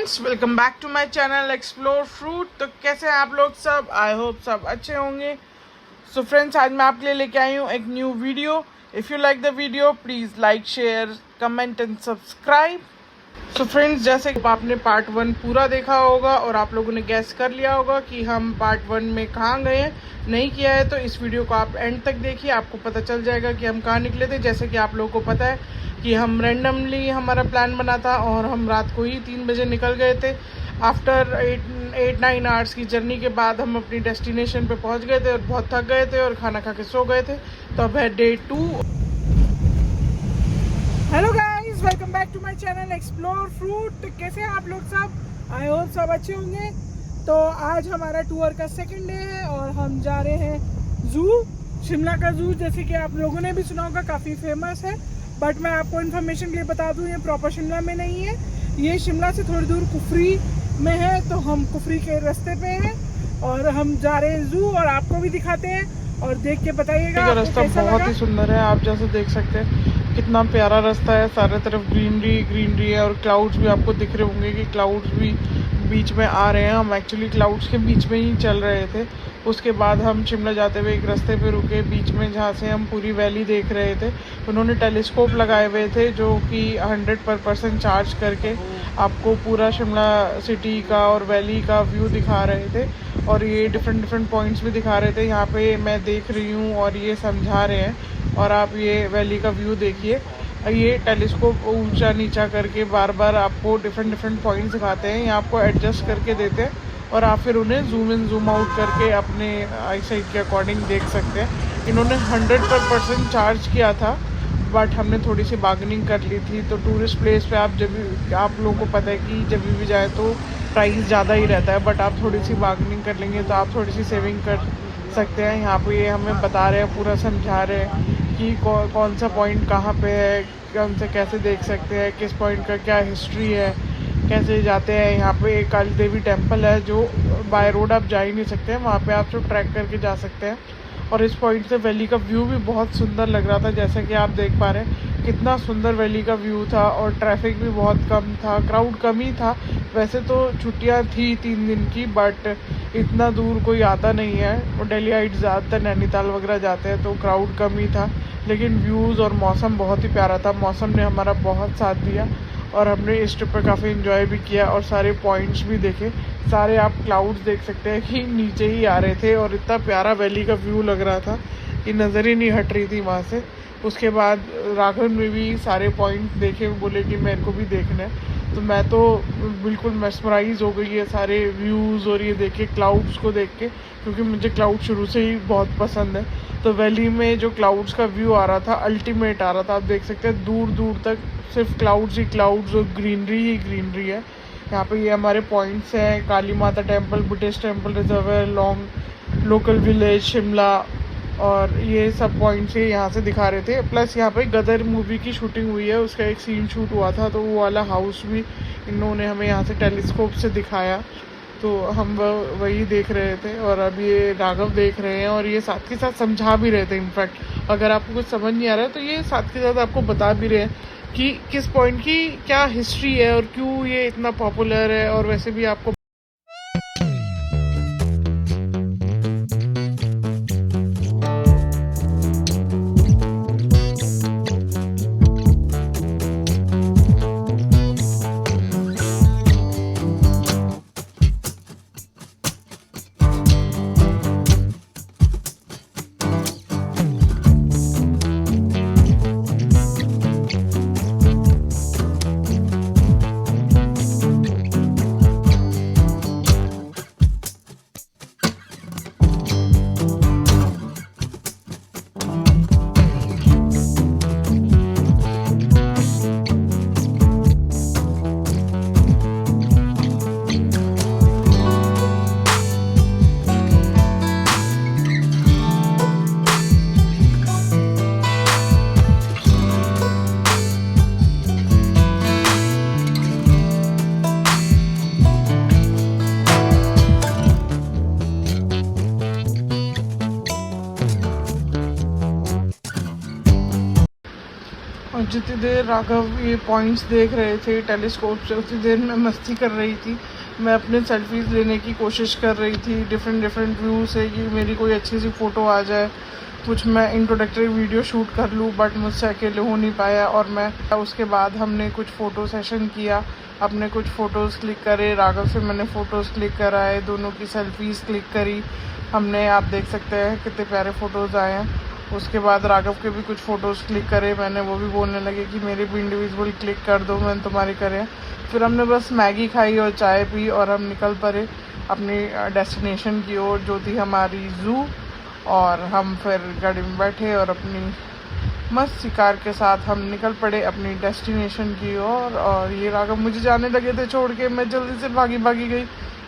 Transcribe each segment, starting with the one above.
Welcome back to my channel explore fruit. तो कैसे हैं आप लोग सब? आई होप सब अच्छे होंगे। सो फ्रेंड्स, आज मैं आपके लिए लेके आई हूँ एक new video. If you like the video please like, share, comment and subscribe. So friends, जैसे कि आपने पार्ट 1 पूरा देखा होगा और आप लोगों ने गैस कर लिया होगा कि हम पार्ट 1 में कहाँ गए हैं। नहीं किया है तो इस वीडियो को आप एंड तक देखिए, आपको पता चल जाएगा कि हम कहाँ निकले थे। जैसे कि आप लोगों को पता है कि हम रैंडमली हमारा प्लान बना था और हम रात को ही 3 बजे निकल गए थे। आफ्टर 8-9 आवर्स की जर्नी के बाद हम अपनी डेस्टिनेशन पे पहुंच गए थे और बहुत थक गए थे और खाना खा के सो गए थे। तो अब है day 2। Hello guys, welcome back to my channel explore fruit. कैसे हैं आप लोग सब? आई होप सब अच्छे होंगे। तो आज हमारा टूर का सेकंड डे है और हम जा रहे हैं जू, शिमला का जू। जैसे कि आप लोगों ने भी सुना होगा, काफ़ी फेमस है। बट मैं आपको इन्फॉर्मेशन के लिए बता दूं, ये प्रॉपर शिमला में नहीं है। ये शिमला से थोड़ी दूर कुफरी में है। तो हम कुफरी के रास्ते पे हैं और हम जा रहे हैं जू, और आपको भी दिखाते हैं और देख के बताइएगा। रास्ता बहुत ही सुंदर है, आप जैसे देख सकते हैं कितना प्यारा रास्ता है। सारे तरफ ग्रीनरी ग्रीनरी है और क्लाउड्स भी आपको दिख रहे होंगे कि क्लाउड्स भी बीच में आ रहे हैं। हम एक्चुअली क्लाउड्स के बीच में ही चल रहे थे। उसके बाद हम शिमला जाते हुए एक रास्ते पे रुके बीच में, जहाँ से हम पूरी वैली देख रहे थे। उन्होंने टेलीस्कोप लगाए हुए थे जो कि 100% चार्ज करके आपको पूरा शिमला सिटी का और वैली का व्यू दिखा रहे थे। और ये डिफरेंट पॉइंट्स भी दिखा रहे थे। यहाँ पे मैं देख रही हूँ और ये समझा रहे हैं, और आप ये वैली का व्यू देखिए। ये टेलीस्कोप ऊंचा नीचा करके बार बार आपको डिफरेंट पॉइंट्स दिखाते हैं। ये आपको एडजस्ट करके देते हैं और आप फिर उन्हें जूम इन जूम आउट करके अपने आई साइट के अकॉर्डिंग देख सकते हैं। इन्होंने 100% चार्ज किया था, बट हमने थोड़ी सी बार्गेनिंग कर ली थी। तो टूरिस्ट प्लेस पे आप आप लोगों को पता है कि जब भी जाए तो प्राइस ज़्यादा ही रहता है, बट आप थोड़ी सी बार्गेनिंग कर लेंगे तो आप थोड़ी सी सेविंग कर सकते हैं। यहाँ पे ये हमें बता रहे हैं, पूरा समझा रहे हैं कि कौन सा पॉइंट कहाँ पे है, कौन से कैसे देख सकते हैं, किस पॉइंट का क्या हिस्ट्री है, कैसे जाते हैं। यहाँ पे एक काली देवी टेम्पल है जो बाय रोड आप जा ही नहीं सकते हैं, वहाँ पे आप सिर्फ ट्रैक करके जा सकते हैं। और इस पॉइंट से वैली का व्यू भी बहुत सुंदर लग रहा था। जैसे कि आप देख पा रहे हैं कितना सुंदर वैली का व्यू था, और ट्रैफिक भी बहुत कम था, क्राउड कम ही था। वैसे तो छुट्टियां थी 3 दिन की, बट इतना दूर कोई आता नहीं है। और दिल्लीइट ज़्यादातर नैनीताल वगैरह जाते हैं तो क्राउड कम ही था। लेकिन व्यूज़ और मौसम बहुत ही प्यारा था। मौसम ने हमारा बहुत साथ दिया और हमने इस ट्रिप पर काफ़ी इन्जॉय भी किया और सारे पॉइंट्स भी देखे। सारे आप क्लाउड्स देख सकते हैं कि नीचे ही आ रहे थे और इतना प्यारा वैली का व्यू लग रहा था कि नज़र ही नहीं हट रही थी वहाँ से। उसके बाद राघव ने भी सारे पॉइंट देखे, बोले कि मेरे को भी देखना है। तो मैं तो बिल्कुल मेस्मराइज हो गई है सारे व्यूज़ और ये देखे क्लाउड्स को देख के, क्योंकि मुझे क्लाउड शुरू से ही बहुत पसंद है। तो वैली में जो क्लाउड्स का व्यू आ रहा था अल्टीमेट आ रहा था। आप देख सकते हैं दूर दूर तक सिर्फ क्लाउड्स ही क्लाउड्स और ग्रीनरी ही ग्रीनरी है। यहाँ पे ये हमारे पॉइंट्स हैं: काली माता temple, Buddhist temple, reservoir, long local village Shimla, और ये सब पॉइंट्स ही यहाँ से दिखा रहे थे। प्लस यहाँ पे गदर मूवी की शूटिंग हुई है, उसका एक सीन शूट हुआ था, तो वो वाला हाउस भी इन्होंने हमें यहाँ से टेलीस्कोप से दिखाया। तो हम वही देख रहे थे और अब ये राघव देख रहे हैं और ये साथ के साथ समझा भी रहे थे। इनफैक्ट अगर आपको कुछ समझ नहीं आ रहा है तो ये साथ के साथ आपको बता भी रहे हैं कि किस पॉइंट की क्या हिस्ट्री है और क्यों ये इतना पॉपुलर है। और वैसे भी आपको जितनी देर राघव ये पॉइंट्स देख रहे थे टेलीस्कोप से, उतनी देर मैं मस्ती कर रही थी। मैं अपने सेल्फीज़ लेने की कोशिश कर रही थी डिफरेंट व्यू से कि मेरी कोई अच्छी सी फ़ोटो आ जाए, कुछ मैं इंट्रोडक्टरी वीडियो शूट कर लूँ, बट मुझसे अकेले हो नहीं पाया। और मैं उसके बाद हमने कुछ फ़ोटो सेशन किया, अपने कुछ फ़ोटोज़ क्लिक करे, राघव से मैंने फ़ोटोज़ क्लिक कराए, दोनों की सेल्फीज़ क्लिक करी हमने। आप देख सकते हैं कितने प्यारे फ़ोटोज़ आए हैं। उसके बाद राघव के भी कुछ फ़ोटोज़ क्लिक करे मैंने, वो भी बोलने लगे कि मेरे भी इंडिविजुअल क्लिक कर दो, मैंने तुम्हारी करे। फिर हमने बस मैगी खाई और चाय पी और हम निकल पड़े अपनी डेस्टिनेशन की ओर, जो थी हमारी ज़ू। और हम फिर गाड़ी में बैठे और अपनी मस्त कार के साथ हम निकल पड़े अपनी डेस्टिनेशन की ओर। और ये राघव मुझे जाने लगे थे छोड़ के, मैं जल्दी से भागी गई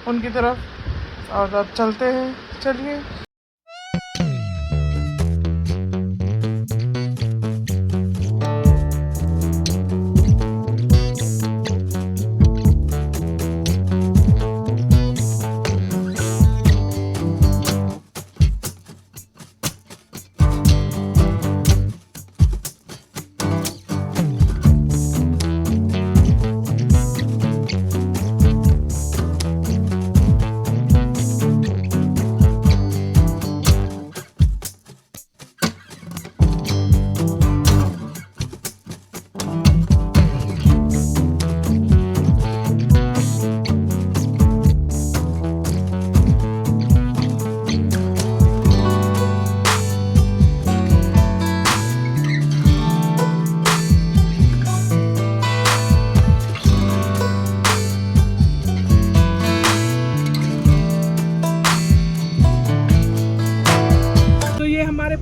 उनकी तरफ। और अब चलते हैं, चलिए।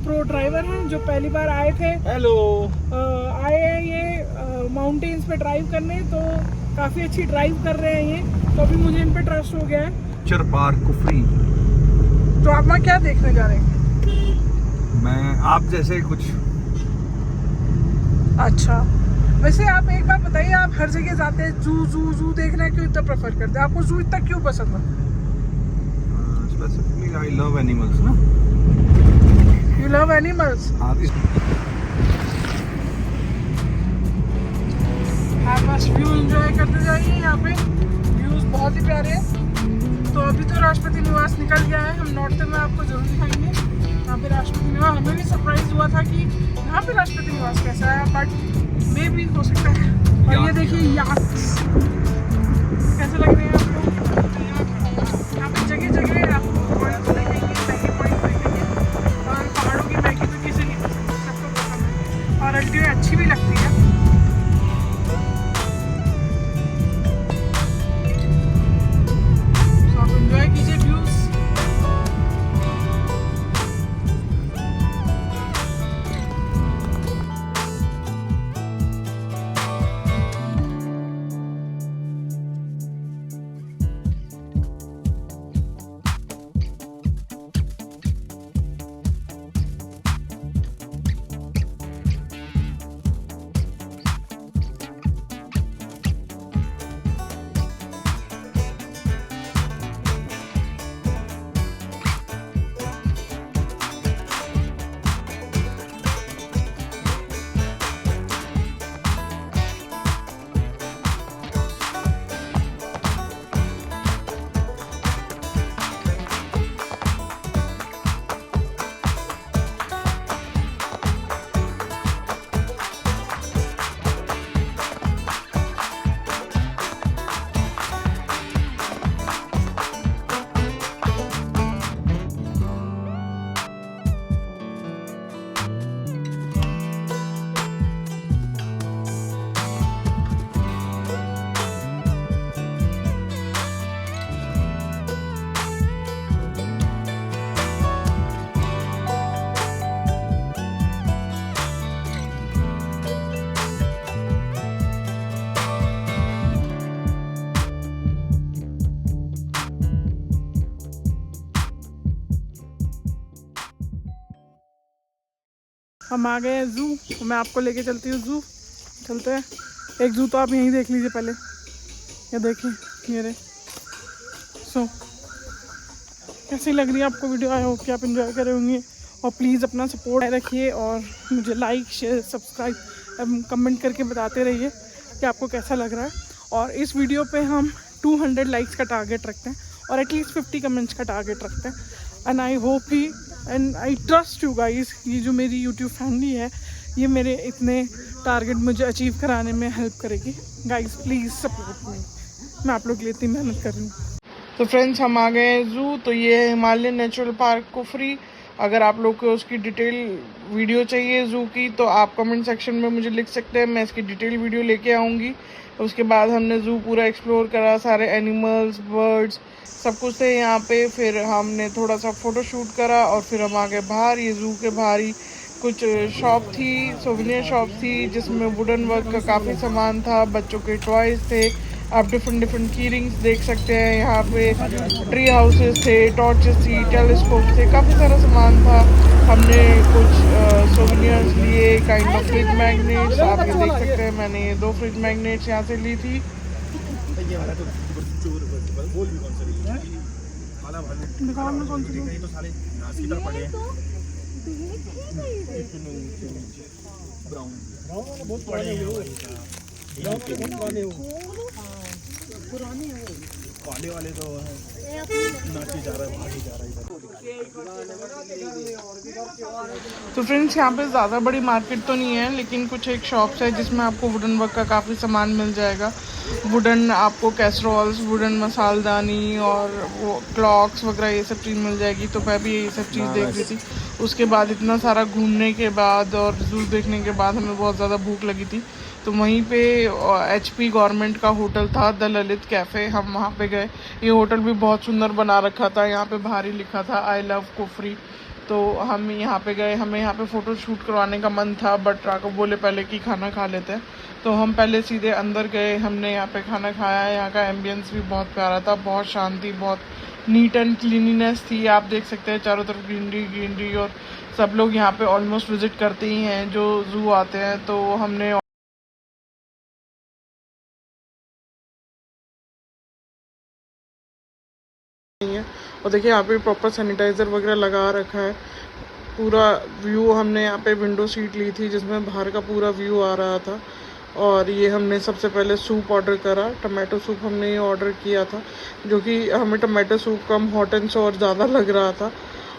प्रो ड्राइवर हैं जो पहली बार आए थे। हेलो। आए हैं ये माउंटेन्स पे ड्राइव करने, तो काफ़ी अच्छी ड्राइव कर रहे हैं ये, तो अभी मुझे इन पे ट्रस्ट हो गया है। चरपार कुफरी। तो आप मैं क्या देखने जा रहे हैं? मैं आप जैसे कुछ। अच्छा, वैसे आप एक बात बताइए, आप हर जगह जाते हैं, जू देखना क्यों इतना प्रेफर करते हैं? आपको जू इतना क्यों पसंद है? स्पेसिफिकली आई लव एनिमल्स ना। You love animals? हाँ, आप बस व्यू एंजॉय करते जाइए, यहाँ पे व्यूज बहुत ही प्यारे हैं। तो अभी तो राष्ट्रपति निवास निकल गया है, हम लौटते में आपको जरूर दिखाएंगे यहाँ पे राष्ट्रपति निवास। हमें भी सरप्राइज हुआ था कि यहाँ पे राष्ट्रपति निवास कैसा है, बट मे भी हो सकता है। और ये देखिए याख्ट्स कैसे लग रहे हैं आपको। यहाँ पे जगह आपको पॉइंट्स देखेंगे, मैगी पॉइंट्स देखेंगे। और पहाड़ों की मैगी तो किसी नहीं पसंद, सबको पसंद है और अल्टीमेट अच्छी भी लगती है। तो आप एंजॉय कीजिए व्यूज। हम आ गए हैं ज़ू। मैं आपको लेके चलती हूँ ज़ू। चलते हैं। एक ज़ू तो आप यहीं देख लीजिए पहले, ये देखिए मेरे। सो कैसी लग रही है आपको वीडियो? आई होप कि आप एंजॉय कर रहे होंगे। और प्लीज़ अपना सपोर्ट रखिए और मुझे लाइक शेयर सब्सक्राइब कमेंट करके बताते रहिए कि आपको कैसा लग रहा है। और इस वीडियो पे हम 200 लाइक्स का टारगेट रखते हैं और एटलीस्ट 50 कमेंट्स का टारगेट रखते हैं। And I hope he and I trust you guys, ये जो मेरी यूट्यूब फैमिली है ये मेरे इतने टारगेट मुझे अचीव कराने में हेल्प करेगी। गाइस प्लीज़ सपोर्ट मी, मैं आप लोग के लिए इतनी मेहनत कर रही हूँ। तो फ्रेंड्स हम आ गए हैं ज़ू। तो ये है हिमालयन नेचुरल पार्क कुफरी। अगर आप लोग को उसकी डिटेल वीडियो चाहिए ज़ू की तो आप कमेंट सेक्शन में मुझे लिख सकते हैं, मैं इसकी डिटेल वीडियो लेके आऊँगी। उसके बाद हमने ज़ू पूरा एक्सप्लोर करा, सारे एनिमल्स, बर्ड्स, सब कुछ थे यहाँ पे। फिर हमने थोड़ा सा फ़ोटो शूट करा और फिर हम आ गए बाहर। ये ज़ू के बाहर ही कुछ शॉप थी, सोवेनियर शॉप थी, जिसमें वुडन वर्क का काफ़ी सामान था, बच्चों के टॉयज़ थे। आप डिफरेंट की रिंग्स देख सकते हैं। यहाँ पे ट्री हाउसेस थे, टॉर्चेस थी, टेलीस्कोप थे, काफ़ी सारा सामान था। हमने कुछ सोवेनियर्स लिए, काइंड ऑफ फ्रिज मैग्नेट्स, आप ये देख सकते हैं। मैंने ये 2 फ्रिज मैग्नेट्स यहाँ से ली थी। दुकान में कौन सी वाले तो तो फ्रेंड्स यहाँ पे ज़्यादा बड़ी मार्केट तो नहीं है, लेकिन कुछ एक शॉप्स है जिसमें आपको वुडन वर्क का काफ़ी सामान मिल जाएगा। वुडन आपको कैसरोल्स, वुडन मसालदानी और वो क्लॉक्स वगैरह ये सब चीज़ मिल जाएगी। तो मैं भी ये सब चीज़ देख रही थी। उसके बाद इतना सारा घूमने के बाद और ज़ू देखने के बाद हमें बहुत ज़्यादा भूख लगी थी। तो वहीं पे HP गवर्नमेंट का होटल था, द ललित कैफ़े, हम वहाँ पे गए। ये होटल भी बहुत सुंदर बना रखा था, यहाँ पे बाहर ही लिखा था आई लव कुफरी। तो हम यहाँ पे गए, हमें यहाँ पे फ़ोटो शूट करवाने का मन था, बट राघव बोले पहले कि खाना खा लेते हैं। तो हम पहले सीधे अंदर गए, हमने यहाँ पे खाना खाया। यहाँ का एम्बियंस भी बहुत प्यारा था, बहुत शांति, बहुत नीट एंड क्लीनिनेस थी। आप देख सकते हैं चारों तरफ ग्रीनरी और सब लोग यहाँ पे ऑलमोस्ट विजिट करते ही हैं जो ज़ू आते हैं। तो हमने और देखिए यहाँ पे प्रॉपर सैनिटाइज़र वगैरह लगा रखा है। पूरा व्यू हमने यहाँ पे विंडो सीट ली थी जिसमें बाहर का पूरा व्यू आ रहा था। और ये हमने सबसे पहले सूप ऑर्डर करा, टमाटो सूप हमने ये ऑर्डर किया था, जो कि हमें tomato soup come hot and सोर ज़्यादा लग रहा था।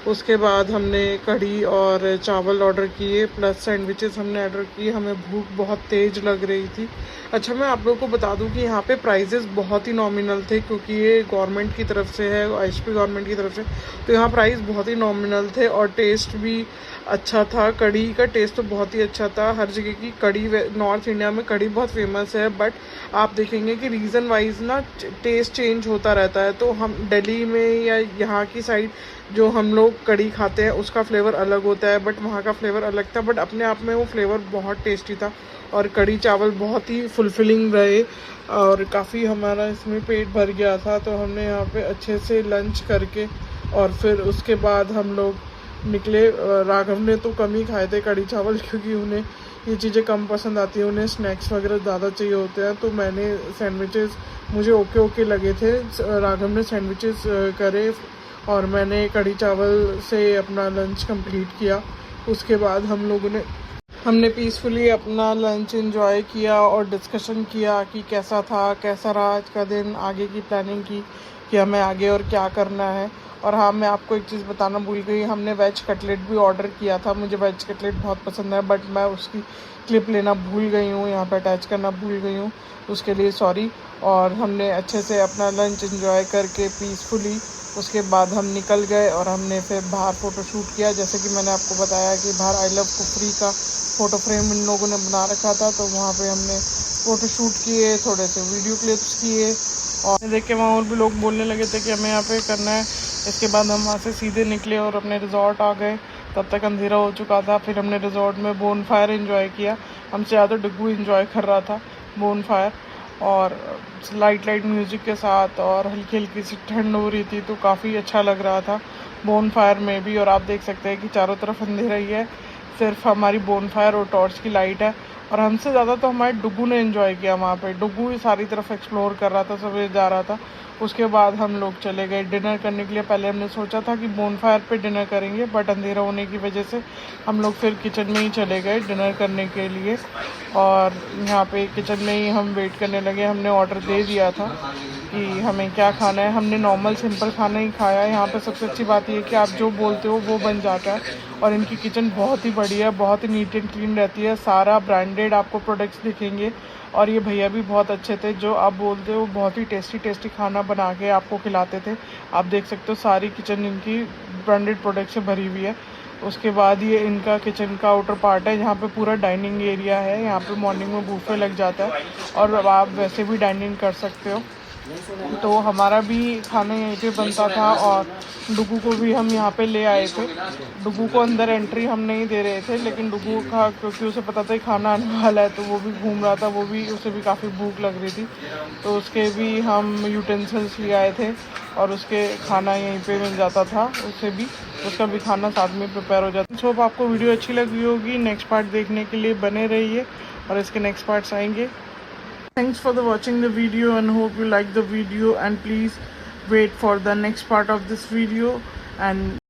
उसके बाद हमने कढ़ी और चावल ऑर्डर किए, प्लस सैंडविचेस हमने ऑर्डर किए। हमें भूख बहुत तेज़ लग रही थी। अच्छा, मैं आप लोगों को बता दूं कि यहाँ पे प्राइजेस बहुत ही नॉमिनल थे, क्योंकि ये गवर्नमेंट की तरफ से है, HP गवर्नमेंट की तरफ से। तो यहाँ प्राइस बहुत ही नॉमिनल थे और टेस्ट भी अच्छा था। कढ़ी का टेस्ट तो बहुत ही अच्छा था। हर जगह की कढ़ी, नॉर्थ इंडिया में कढ़ी बहुत फेमस है, बट आप देखेंगे कि रीज़न वाइज ना टेस्ट चेंज होता रहता है। तो हम दिल्ली में या यहाँ की साइड जो हम लोग कढ़ी खाते हैं उसका फ्लेवर अलग होता है, बट वहाँ का फ्लेवर अलग था। बट अपने आप में वो फ्लेवर बहुत टेस्टी था और कढ़ी चावल बहुत ही फुलफिलिंग रहे और काफ़ी हमारा इसमें पेट भर गया था। तो हमने यहाँ पे अच्छे से लंच करके और फिर उसके बाद हम लोग निकले। राघव ने तो कम ही खाए थे कढ़ी चावल, क्योंकि उन्हें ये चीज़ें कम पसंद आती हैं, उन्हें स्नैक्स वगैरह ज़्यादा चाहिए होते हैं। तो मैंने सैंडविचेस, मुझे ओके लगे थे। राघव ने सैंडविचेस करे और मैंने कढ़ी चावल से अपना लंच कंप्लीट किया। उसके बाद हमने पीसफुली अपना लंच एंजॉय किया और डिस्कशन किया कि कैसा था, कैसा रहा आज का दिन, आगे की प्लानिंग की कि हमें आगे और क्या करना है। और हाँ, मैं आपको एक चीज़ बताना भूल गई, हमने वेज कटलेट भी ऑर्डर किया था। मुझे वेज कटलेट बहुत पसंद है, बट मैं उसकी क्लिप लेना भूल गई हूँ, यहाँ पे अटैच करना भूल गई हूँ, उसके लिए सॉरी। और हमने अच्छे से अपना लंच एंजॉय करके पीसफुली उसके बाद हम निकल गए और हमने फिर बाहर फ़ोटो शूट किया। जैसे कि मैंने आपको बताया कि बाहर आई लव कुफरी का फ़ोटो फ्रेम इन लोगों ने बना रखा था, तो वहाँ पे हमने फ़ोटो शूट किए, थोड़े से वीडियो क्लिप्स किए और देख के वहाँ और भी लोग बोलने लगे थे कि हमें यहाँ पे करना है। इसके बाद हम वहाँ से सीधे निकले और अपने रिजॉर्ट आ गए। तब तक अंधेरा हो चुका था। फिर हमने रिजॉर्ट में बोन फायर एंजॉय किया। हमसे ज़्यादा डग्गू एंजॉय कर रहा था बोन फायर, और लाइट म्यूज़िक के साथ, और हल्की हल्की सी ठंड हो रही थी, तो काफ़ी अच्छा लग रहा था बोन फायर में भी। और आप देख सकते हैं कि चारों तरफ अंधेरा ही है, सिर्फ हमारी बोनफायर और टॉर्च की लाइट है। और हमसे ज़्यादा तो हमारे डुगू ने एंजॉय किया वहाँ पे। डुगू ही सारी तरफ एक्सप्लोर कर रहा था, सब जा रहा था। उसके बाद हम लोग चले गए डिनर करने के लिए। पहले हमने सोचा था कि बोनफायर पे डिनर करेंगे, बट अंधेरा होने की वजह से हम लोग फिर किचन में ही चले गए डिनर करने के लिए। और यहाँ पे किचन में ही हम वेट करने लगे। हमने ऑर्डर दे दिया था कि हमें क्या खाना है। हमने नॉर्मल सिंपल खाना ही खाया। यहाँ पे सबसे अच्छी बात ये है कि आप जो बोलते हो वो बन जाता है। और इनकी किचन बहुत ही बढ़िया है, बहुत ही नीट एंड क्लीन रहती है। सारा ब्रांडेड आपको प्रोडक्ट्स दिखेंगे। और ये भैया भी बहुत अच्छे थे, जो आप बोलते हो बहुत ही टेस्टी खाना बना के आपको खिलाते थे। आप देख सकते हो सारी किचन इनकी ब्रांडेड प्रोडक्ट से भरी हुई है। उसके बाद ये इनका किचन का आउटर पार्ट है, यहाँ पे पूरा डाइनिंग एरिया है। यहाँ पे मॉर्निंग में बूफे लग जाता है और आप वैसे भी डाइनिंग कर सकते हो। तो हमारा भी खाना यहीं पे बनता था और डुगू को भी हम यहाँ पे ले आए थे। डुगू को अंदर एंट्री हम नहीं दे रहे थे, लेकिन डुगू का क्योंकि उसे पता था खाना आने वाला है तो वो भी घूम रहा था। उसे भी काफ़ी भूख लग रही थी, तो उसके भी हम यूटेंसिल्स ले आए थे और उसके खाना यहीं पे मिल जाता था। उसका भी खाना साथ में प्रिपेयर हो जाता है। होप आपको वीडियो अच्छी लगी होगी। नेक्स्ट पार्ट देखने के लिए बने रहिए और इसके नेक्स्ट पार्ट्स आएंगे। Thanks for watching the video and hope you like the video, and please wait for the next part of this video. And